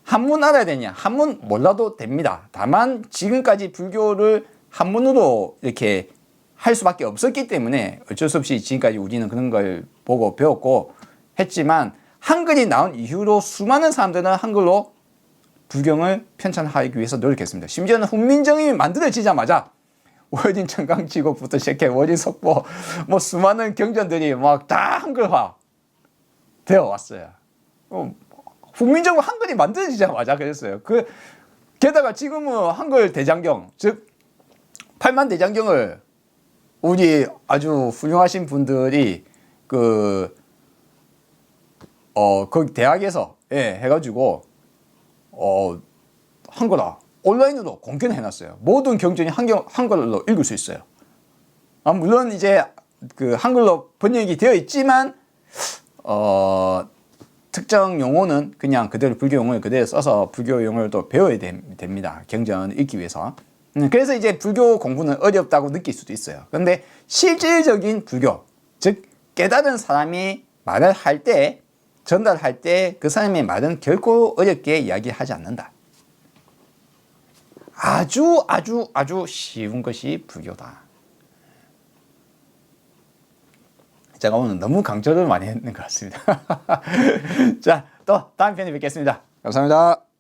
한문 알아야 되냐? 한문 몰라도 됩니다. 다만 지금까지 불교를 한문으로 이렇게 할 수밖에 없었기 때문에 어쩔 수 없이 지금까지 우리는 그런 걸 보고 배웠고 했지만 한글이 나온 이후로 수많은 사람들은 한글로 불경을 편찬하기 위해서 노력했습니다. 심지어는 훈민정음이 만들어지자마자 월진 청강지곡부터 시작해 월진 속보 뭐 수많은 경전들이 막 다 한글화 되어 왔어요. 훈민정음 한글이 만들어지자마자 그랬어요. 게다가 지금은 한글 대장경 즉 8만 대장경을 우리 아주 훌륭하신 분들이 거기 대학에서 해가지고 한글화 온라인으로 공개는 해놨어요. 모든 경전이 한글로 읽을 수 있어요. 물론 이제 그 한글로 번역이 되어 있지만 특정 용어는 그냥 그대로 불교 용어를 그대로 써서 불교 용어를 또 배워야 됩니다. 경전을 읽기 위해서. 그래서 이제 불교 공부는 어렵다고 느낄 수도 있어요. 그런데 실질적인 불교, 즉 깨달은 사람이 말을 할 때, 전달할 때 그 사람의 말은 결코 어렵게 이야기하지 않는다. 아주 쉬운 것이 불교다. 제가 오늘 너무 강조를 많이 했는 것 같습니다. 자, 또 다음 편에 뵙겠습니다. 감사합니다.